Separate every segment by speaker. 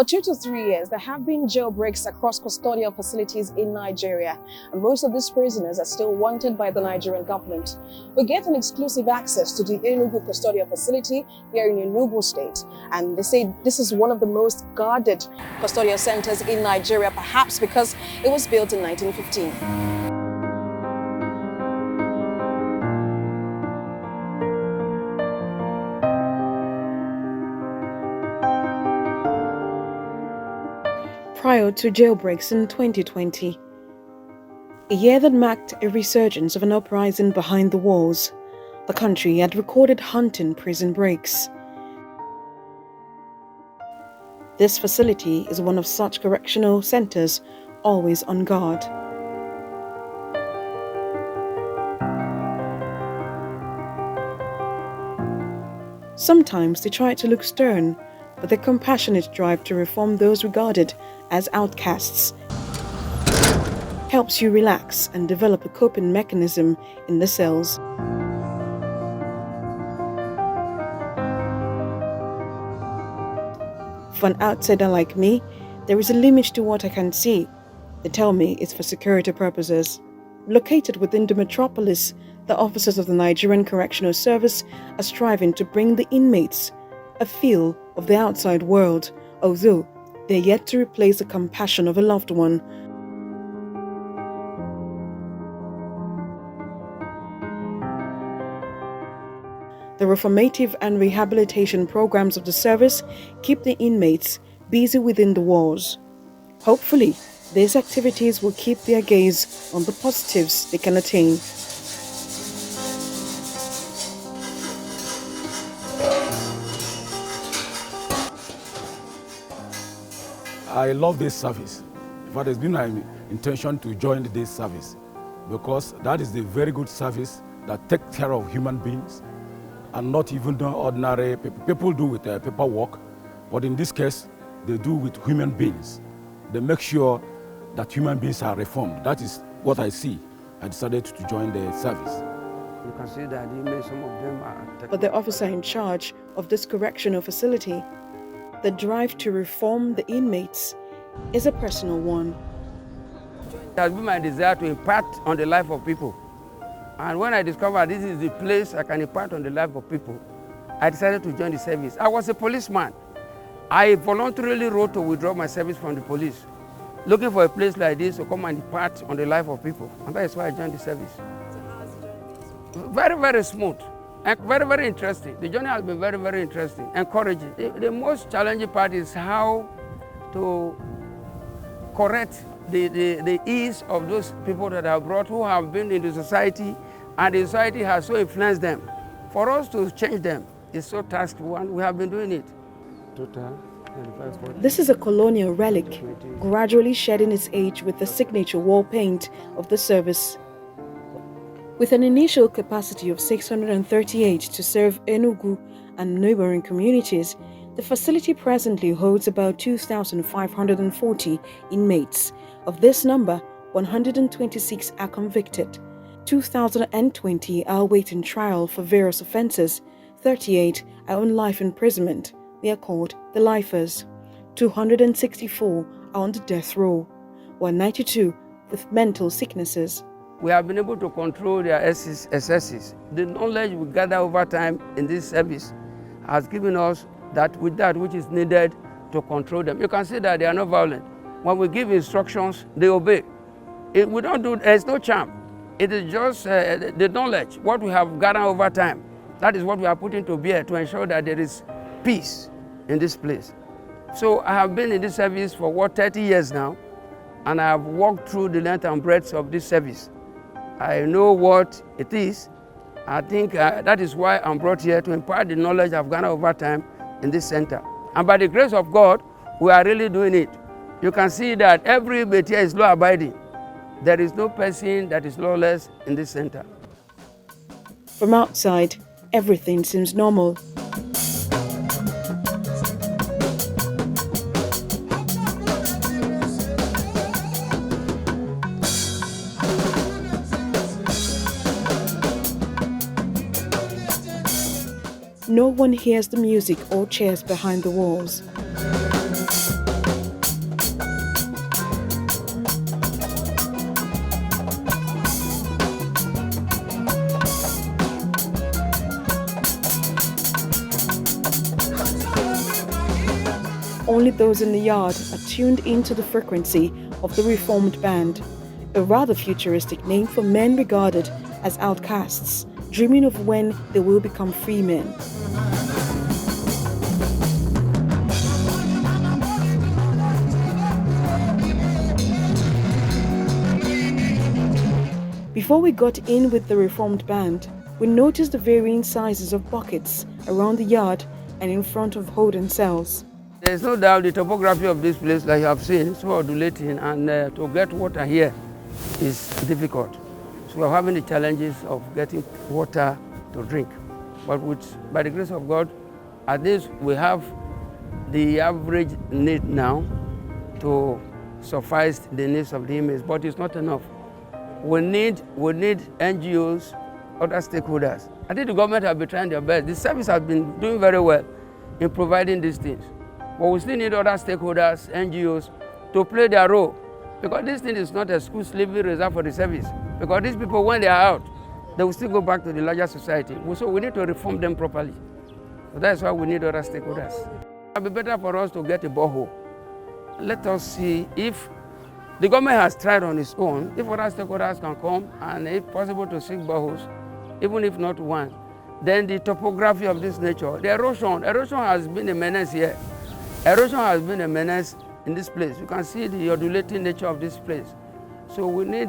Speaker 1: For 2 to 3 years, there have been jailbreaks across custodial facilities in Nigeria, and most of these prisoners are still wanted by the Nigerian government. We get an exclusive access to the Enugu custodial facility here in Enugu State, and they say this is one of the most guarded custodial centers in Nigeria, perhaps because it was built in 1915. Prior to jailbreaks in 2020, a year that marked a resurgence of an uprising behind the walls, the country had recorded haunting prison breaks. This facility is one of such correctional centers always on guard. Sometimes they try to look stern, but their compassionate drive to reform those regarded as outcasts helps you relax and develop a coping mechanism in the cells. For an outsider like me, there is a limit to what I can see. They tell me it's for security purposes. Located within the metropolis, the officers of the Nigerian Correctional Service are striving to bring the inmates a feel of the outside world, although they're yet to replace the compassion of a loved one. The reformative and rehabilitation programs of the service keep the inmates busy within the walls. Hopefully, these activities will keep their gaze on the positives they can attain.
Speaker 2: I love this service. In fact, it's been my intention to join this service because that is a very good service that takes care of human beings and not even the ordinary people. People do with paperwork, but in this case, they do with human beings. They make sure that human beings are reformed. That is what I see. I decided to join the service.
Speaker 3: You can see that some of them are...
Speaker 1: But the officer in charge of this correctional facility, the drive to reform the inmates is a personal one.
Speaker 3: It has been my desire to impact on the life of people. And when I discovered this is the place I can impact on the life of people, I decided to join the service. I was a policeman. I voluntarily wrote to withdraw my service from the police, looking for a place like this to come and impact on the life of people. And that is why I joined the service.
Speaker 1: So how's the journey?
Speaker 3: Very, very smooth. And very, very interesting. The journey has been very, very interesting, encouraging. The most challenging part is how to correct the ease of those people that are brought who have been in the society, and the society has so influenced them. For us to change them is so taskful, and we have been doing it.
Speaker 1: This is a colonial relic, gradually shedding its age with the signature wall paint of the service. With an initial capacity of 638 to serve Enugu and neighboring communities, the facility presently holds about 2,540 inmates. Of this number, 126 are convicted, 2,020 are awaiting trial for various offences, 38 are on life imprisonment. They are called the lifers. 264 are on the death row, while 92 with mental sicknesses.
Speaker 3: We have been able to control their excesses. The knowledge we gather over time in this service has given us that which is needed to control them. You can see that they are not violent. When we give instructions, they obey. There's no charm. It is just the knowledge, what we have gathered over time. That is what we are putting to bear to ensure that there is peace in this place. So I have been in this service for 30 years now, and I have walked through the length and breadth of this service. I know what it is. I think that is why I'm brought here to impart the knowledge I've gathered over time in this center. And by the grace of God, we are really doing it. You can see that every inmate here is law-abiding. There is no person that is lawless in this center.
Speaker 1: From outside, everything seems normal. No one hears the music or cheers behind the walls. only those in the yard are tuned into the frequency of the reformed band, a rather futuristic name for men regarded as outcasts, dreaming of when they will become free men. Before we got in with the reformed band, we noticed the varying sizes of buckets around the yard and in front of holding cells.
Speaker 3: There's no doubt the topography of this place, like you have seen, is so undulating, and to get water here is difficult. So we're having the challenges of getting water to drink. But by the grace of God, at least we have the average need now to suffice the needs of the inmates, but it's not enough. We need NGOs, other stakeholders. I think the government have been trying their best. The service has been doing very well in providing these things. But we still need other stakeholders, NGOs, to play their role. Because this thing is not exclusively reserved for the service. Because these people, when they are out, they will still go back to the larger society. So we need to reform them properly. So that's why we need other stakeholders. It would be better for us to get a borehole. Let us see if the government has tried on its own, if other stakeholders can come and if possible to seek boreholes, even if not one, then the topography of this nature, the erosion has been a menace here. Erosion has been a menace in this place. You can see the undulating nature of this place. So we need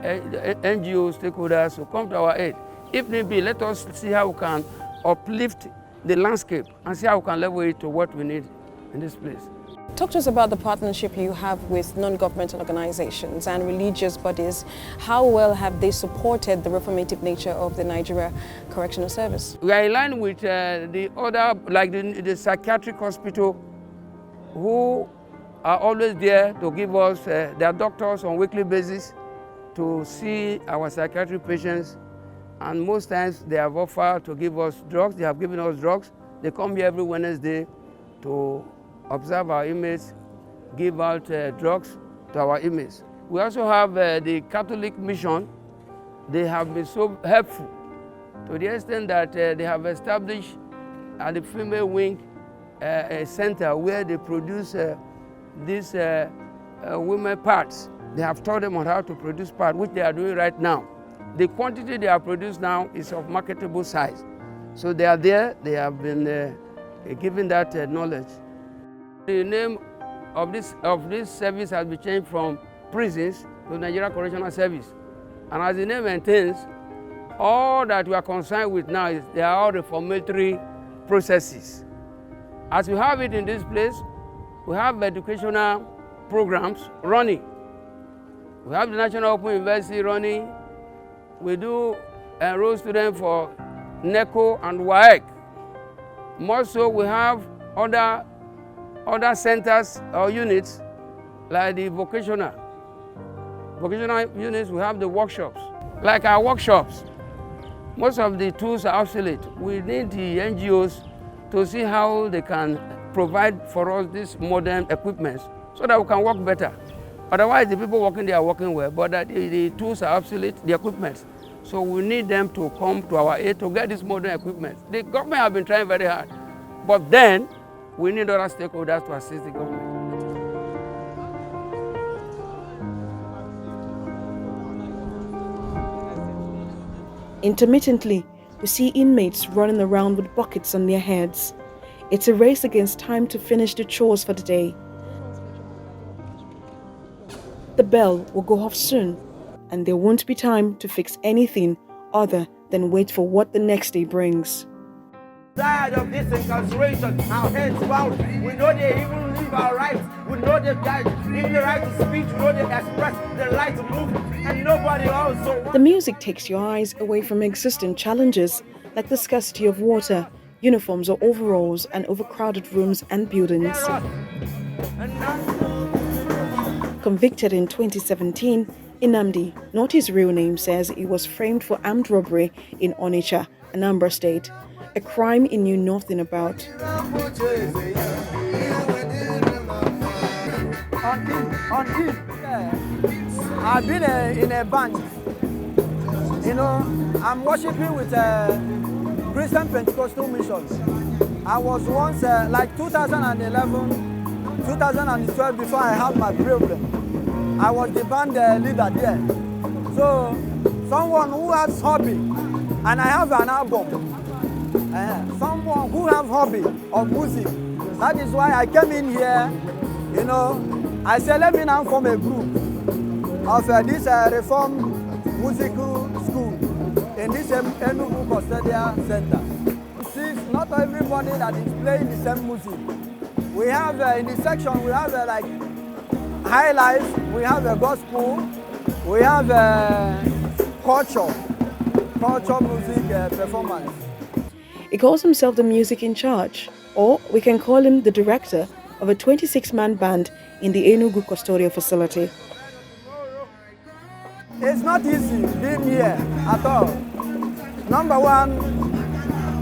Speaker 3: NGO stakeholders to come to our aid. If need be, let us see how we can uplift the landscape and see how we can level it to what we need in this place.
Speaker 4: Talk to us about the partnership you have with non-governmental organizations and religious bodies. How well have they supported the reformative nature of the Nigeria Correctional Service?
Speaker 3: We are in line with the other, like the psychiatric hospital, who are always there to give us their doctors on a weekly basis to see our psychiatric patients. And most times they have offered to give us drugs. They have given us drugs. They come here every Wednesday to observe our inmates, give out drugs to our inmates. We also have the Catholic Mission. They have been so helpful to the extent that they have established at the female wing a center where they produce these women parts. They have taught them on how to produce parts, which they are doing right now. The quantity they have produced now is of marketable size. So they are there, they have been given that knowledge. The name of this service has been changed from prisons to Nigeria Correctional Service. And as the name maintains, all that we are concerned with now is they are all reformatory processes. As we have it in this place, we have educational programs running. We have the National Open University running. We do enroll students for NECO and WAEC. More so, we have other centers or units like the vocational units. We have the workshops. Like our workshops, most of the tools are obsolete. We need the NGOs to see how they can provide for us this modern equipment so that we can work better. Otherwise, the people working there are working well, but the tools are obsolete, the equipment. So we need them to come to our aid to get this modern equipment. The government have been trying very hard, but then we need other stakeholders to assist the government.
Speaker 1: Intermittently, we see inmates running around with buckets on their heads. It's a race against time to finish the chores for the day. The bell will go off soon, and there won't be time to fix anything other than wait for what the next day brings.
Speaker 5: Tired of this incarceration, our heads bound. We know they even live our rights. We know they've got even the right to speech. We know they express their right to move, and nobody also.
Speaker 1: The music takes your eyes away from existing challenges like the scarcity of water, uniforms or overalls, and overcrowded rooms and buildings. Convicted in 2017, Nnamdi, not his real name, says he was framed for armed robbery in Onitsha, Anambra State, a crime he knew nothing about.
Speaker 5: I've been in a band. You know, I'm worshiping with Christian Pentecostal missions. I was once, like 2011,
Speaker 6: 2012, before I had my problem, I was the band leader there. So someone who has hobby, and I have an album, someone who have hobby of music. That is why I came in here, you know, I said let me now form a group of this Reform Musical School in this Enugu Custodial Center. See, not everybody that is playing the same music. We have in the section, we have like high life, we have a gospel, we have culture music performance.
Speaker 1: He calls himself the music in charge, or we can call him the director of a 26-man band in the Enugu Custodial Facility.
Speaker 6: It's not easy being here at all. Number one,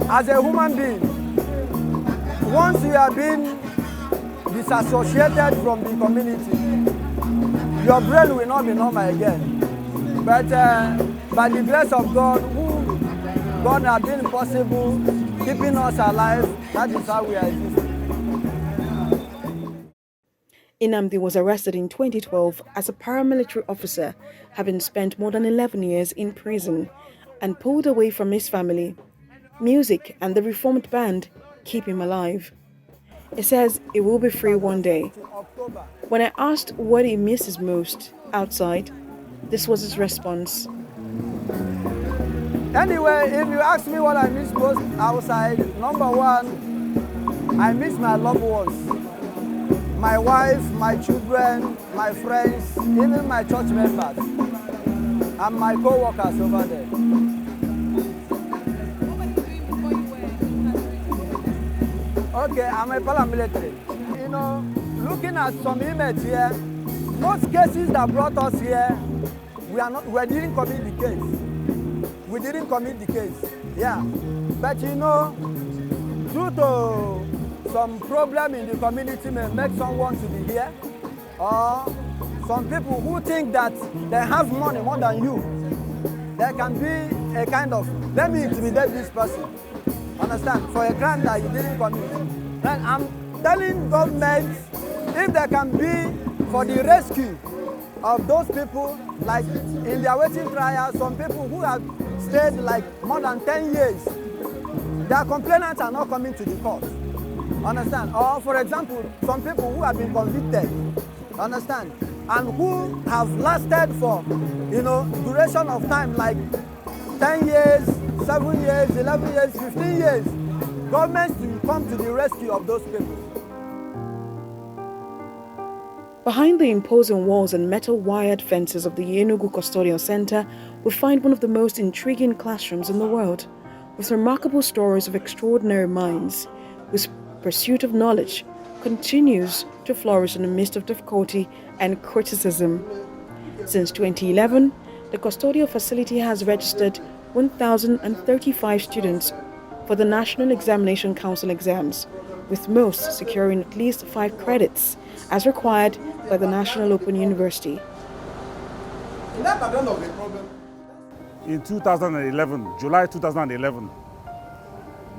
Speaker 6: as a human being, once you have been disassociated from the community, your brain will not be normal again. But by the grace of God, who God has been possible, keeping us alive, that is how we are existing.
Speaker 1: Nnamdi was arrested in 2012 as a paramilitary officer, having spent more than 11 years in prison, and pulled away from his family. Music and the reformed band keep him alive. He says he will be free one day. When I asked what he misses most outside, this was his response.
Speaker 6: Anyway, if you ask me what I miss most outside, number one, I miss my loved ones. My wife, my children, my friends, even my church members, and my co-workers over there. Okay, I'm a paramilitary. You know, looking at some inmates here, most cases that brought us here, we didn't commit the case. We didn't commit the case, yeah. But you know, due to some problem in the community may make someone to be here, or some people who think that they have money more than you, there can be a kind of, let me intimidate this person, understand, for a crime that you didn't commit. And I'm telling government, if there can be for the rescue of those people, like in their waiting trial, some people who have stayed like more than 10 years, their complainants are not coming to the court. Understand? Or for example, some people who have been convicted, understand, and who have lasted for, you know, duration of time like 10 years, 7 years, 11 years, 15 years, governments will come to the rescue of those people.
Speaker 1: Behind the imposing walls and metal-wired fences of the Enugu Custodial Center, we find one of the most intriguing classrooms in the world, with remarkable stories of extraordinary minds, whose pursuit of knowledge continues to flourish in the midst of difficulty and criticism. Since 2011, the custodial facility has registered 1,035 students for the National Examination Council exams, with most securing at least 5 credits as required by the National Open University.
Speaker 7: In 2011, July 2011,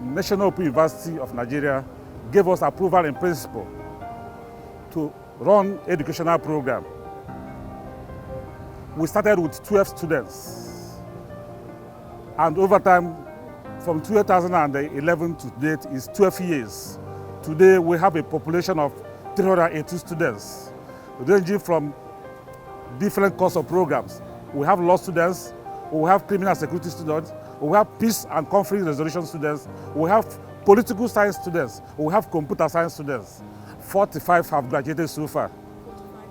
Speaker 7: National Open University of Nigeria gave us approval in principle to run educational program. We started with 12 students, and over time, from 2011 to date is 12 years. Today we have a population of 380 students, ranging from different course of programs. We have law students, we have criminal security students, we have peace and conflict resolution students, we have political science students, we have computer science students. 45 have graduated so far.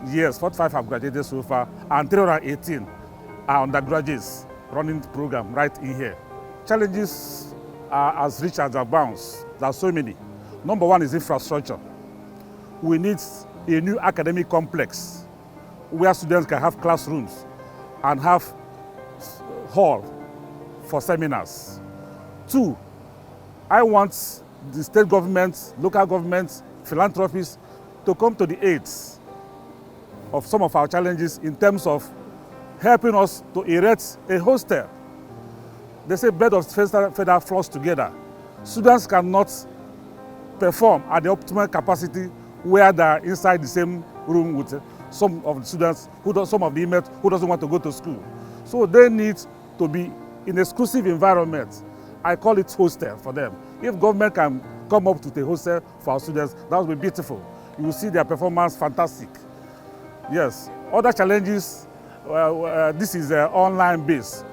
Speaker 7: Yes, 45 have graduated so far, and 318 are undergraduates running the program right in here. Challenges are as rich as their bounds. There are so many. Number one is infrastructure. We need a new academic complex where students can have classrooms and have hall for seminars. 2, I want the state government, local governments, philanthropists to come to the aid of some of our challenges in terms of helping us to erect a hostel. They say bed of feather flows together. Students cannot perform at the optimal capacity where they're inside the same room with some of the students, some of the inmates who doesn't want to go to school. So they need to be in exclusive environment. I call it hostel for them. If government can come up to the hostel for our students, that would be beautiful. You will see their performance fantastic. Yes. Other challenges, this is online based.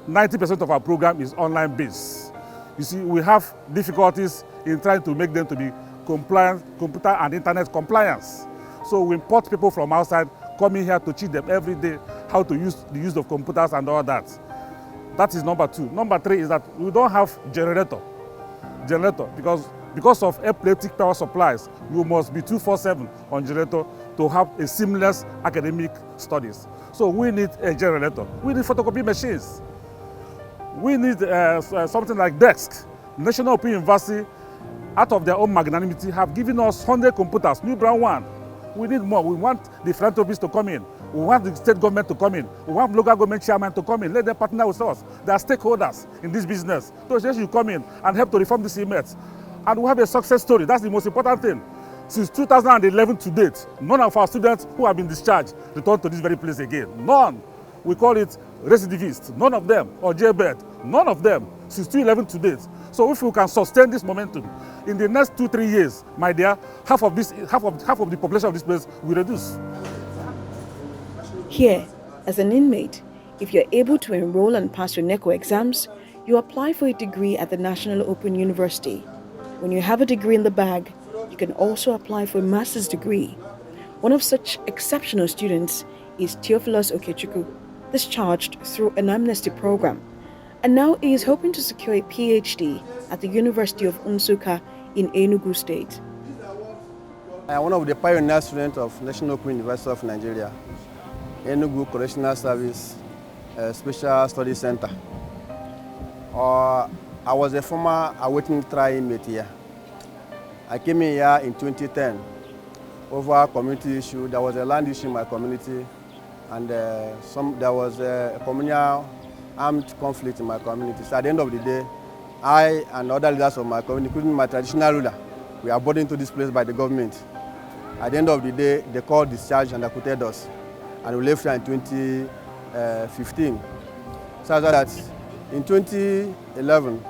Speaker 7: 90% of our program is online based. You see, we have difficulties in trying to make them to be compliant, computer and internet compliance. So we import people from outside coming here to teach them every day how to use the use of computers and all that. That is number 2. Number 3 is that we don't have generator because of epileptic power supplies. You must be 24/7 on generator to have a seamless academic studies. So we need a generator. We need photocopy machines. We need something like desks. National Open University, out of their own magnanimity, have given us 100 computers, new brand one. We need more. We want the philanthropists to come in. We want the state government to come in. We want local government chairman to come in. Let them partner with us. They are stakeholders in this business. So they should come in and help to reform these inmates. And we have a success story. That's the most important thing. Since 2011 to date, none of our students who have been discharged returned to this very place again. None. We call it recidivists. None of them. Or jailbird. None of them. Since 2011 to date. So if we can sustain this momentum, in the next 2-3 years, my dear, half of the population of this place will reduce.
Speaker 1: Here, as an inmate, if you're able to enroll and pass your NECO exams, you apply for a degree at the National Open University. When you have a degree in the bag, you can also apply for a master's degree. One of such exceptional students is Theophilus Okechukwu, discharged through an amnesty program, and now he is hoping to secure a PhD at the University of Nsukka in Enugu State.
Speaker 8: I am one of the pioneer students of National Open University of Nigeria, Nigeria Correctional Service, Special Study Center. I was a former awaiting trial inmate here. I came in here in 2010 over a community issue. There was a land issue in my community, and there was a communal armed conflict in my community. So at the end of the day, I and other leaders of my community, including my traditional ruler, we are brought into this place by the government. At the end of the day, they called discharge and acquitted us, and we left here in 2015. So that in 2011,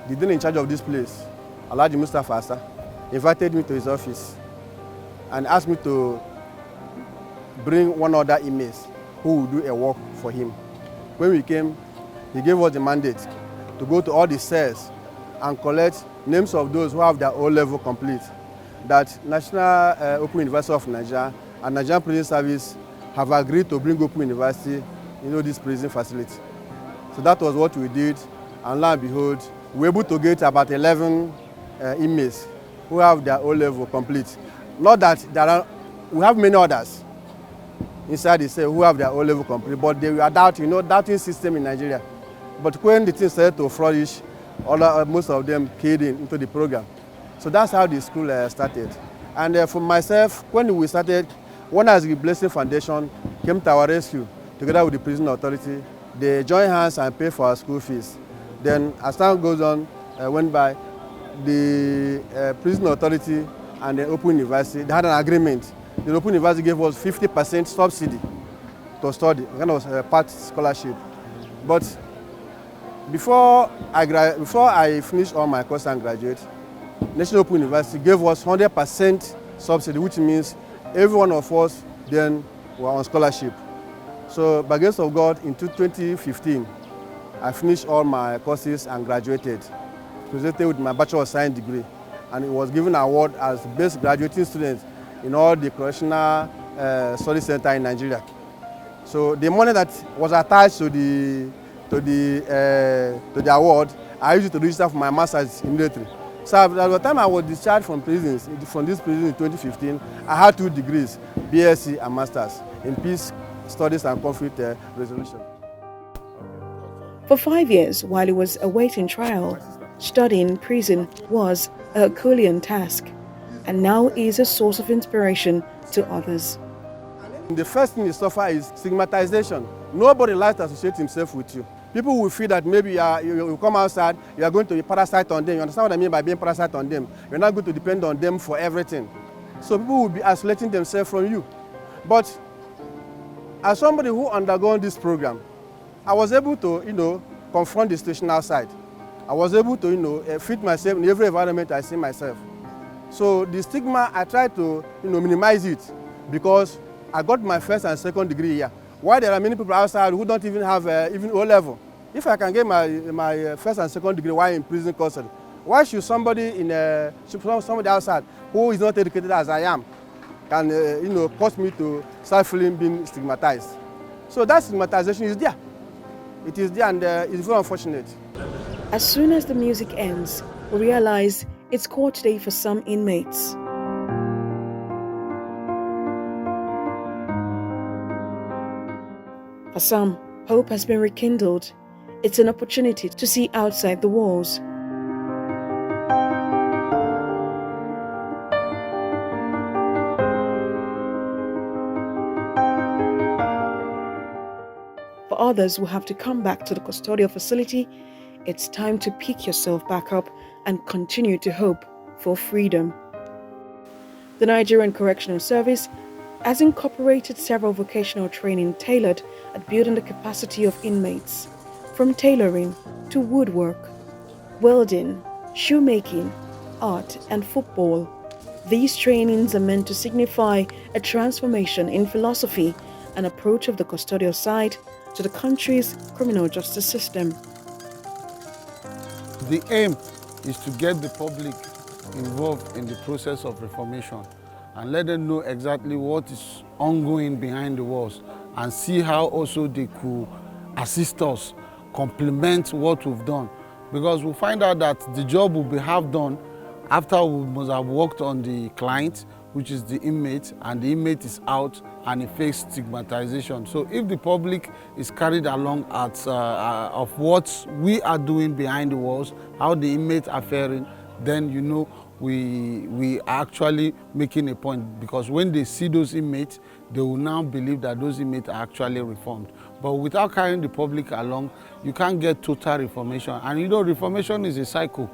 Speaker 8: the dean in charge of this place, Alhaji Mustafa Asa, invited me to his office and asked me to bring one other inmate who would do a work for him. When we came, he gave us the mandate to go to all the cells and collect names of those who have their O-level complete. That National Open University of Nigeria and Nigerian Prison Service have agreed to bring Open University into this prison facility. So that was what we did, and lo and behold, we were able to get about 11 inmates who have their O-level complete. Not that we have many others inside the cell who have their O-level complete, but they were doubting system in Nigeria. But when the thing started to flourish, most of them keyed into the program. So that's how the school started. And for myself, when we started, one as the Blessing Foundation came to our rescue together with the prison authority. They joined hands and paid for our school fees. Then as time goes on, went by, the prison authority and the Open University, they had an agreement. The Open University gave us 50% subsidy to study, kind of a part scholarship. But before I finished all my courses and graduate, National Open University gave us 100% subsidy, which means every one of us then were on scholarship. So by the grace of God, in 2015, I finished all my courses and graduated, presented with my Bachelor of Science degree, and it was given an award as best graduating student in all the correctional study center in Nigeria. So the money that was attached to the award, I used it to register for my master's in military. So at the time I was discharged from this prison in 2015, I had 2 degrees, BSc and Masters in Peace Studies and Conflict Resolution.
Speaker 1: For 5 years, while he was awaiting trial, studying in prison was a Herculean task, and now he is a source of inspiration to others.
Speaker 8: The first thing you suffer is stigmatization. Nobody likes to associate himself with you. People will feel that maybe you come outside, you are going to be parasite on them. You understand what I mean by being parasite on them? You're not going to depend on them for everything. So people will be isolating themselves from you. But as somebody who undergone this program, I was able to, confront the situation outside. I was able to, fit myself in every environment I see myself. So the stigma, I try to, minimize it because I got my first and second degree here. Why there are many people outside who don't even have even O level? If I can get my first and second degree while in prison custody, why should somebody somebody outside who is not educated as I am can cause me to start feeling being stigmatized? So that stigmatization is there. It is there, and it's very unfortunate.
Speaker 1: As soon as the music ends, we realize it's court day for some inmates. For some, hope has been rekindled. It's an opportunity to see outside the walls. For others who have to come back to the custodial facility, it's time to pick yourself back up and continue to hope for freedom. The Nigerian Correctional Service has incorporated several vocational training tailored at building the capacity of inmates, from tailoring to woodwork, welding, shoemaking, art, and football. These trainings are meant to signify a transformation in philosophy and approach of the custodial side to the country's criminal justice system.
Speaker 9: The aim is to get the public involved in the process of reformation and let them know exactly what is ongoing behind the walls and see how also they could assist us, complement what we've done. Because we'll find out that the job will be half done after we must have worked on the client, which is the inmate, and the inmate is out and it faces stigmatization. So if the public is carried along of what we are doing behind the walls, how the inmates are faring, then we are actually making a point, because when they see those inmates, they will now believe that those inmates are actually reformed. But without carrying the public along, you can't get total reformation. And reformation is a cycle.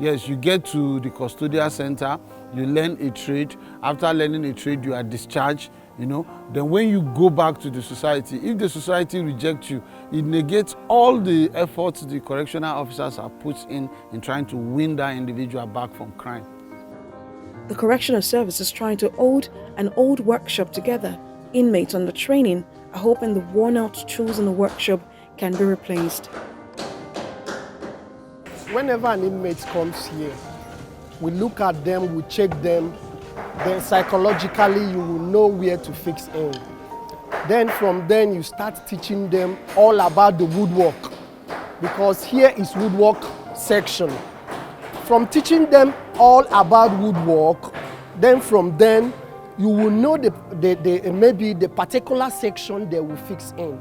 Speaker 9: Yes, you get to the custodial center, you learn a trade. After learning a trade, you are discharged, Then when you go back to the society, if the society rejects you, it negates all the efforts the correctional officers have put in trying to win that individual back from crime.
Speaker 1: The Correctional Service is trying to hold an old workshop together. Inmates under training are hoping the worn-out tools in the workshop can be replaced.
Speaker 10: Whenever an inmate comes here, we look at them, we check them, then psychologically you will know where to fix in. Then from then you start teaching them all about the woodwork, because here is woodwork section. From teaching them all about woodwork, then from then you will know maybe the particular section they will fix in,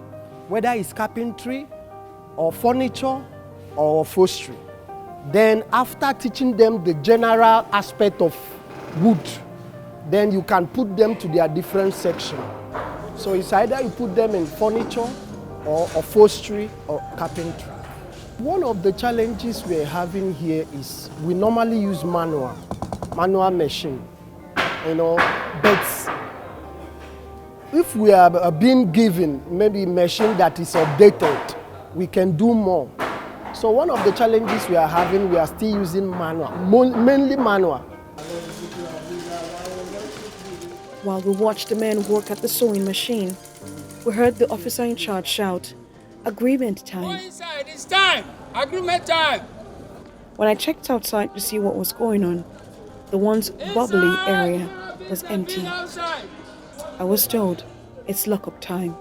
Speaker 10: whether it's carpentry or furniture or upholstery. Then after teaching them the general aspect of wood, then you can put them to their different section. So it's either you put them in furniture or upholstery or carpentry. One of the challenges we're having here is we normally use manual machine, but if we are being given maybe a machine that is updated, we can do more. So one of the challenges we are having, we are still using manual, mainly manual.
Speaker 1: While we watched the men work at the sewing machine, we heard the officer in charge shout, "Agreement time."
Speaker 11: Go inside, it's time! Agreement time!
Speaker 1: When I checked outside to see what was going on, the once bubbly area was empty. I was told it's lock-up time.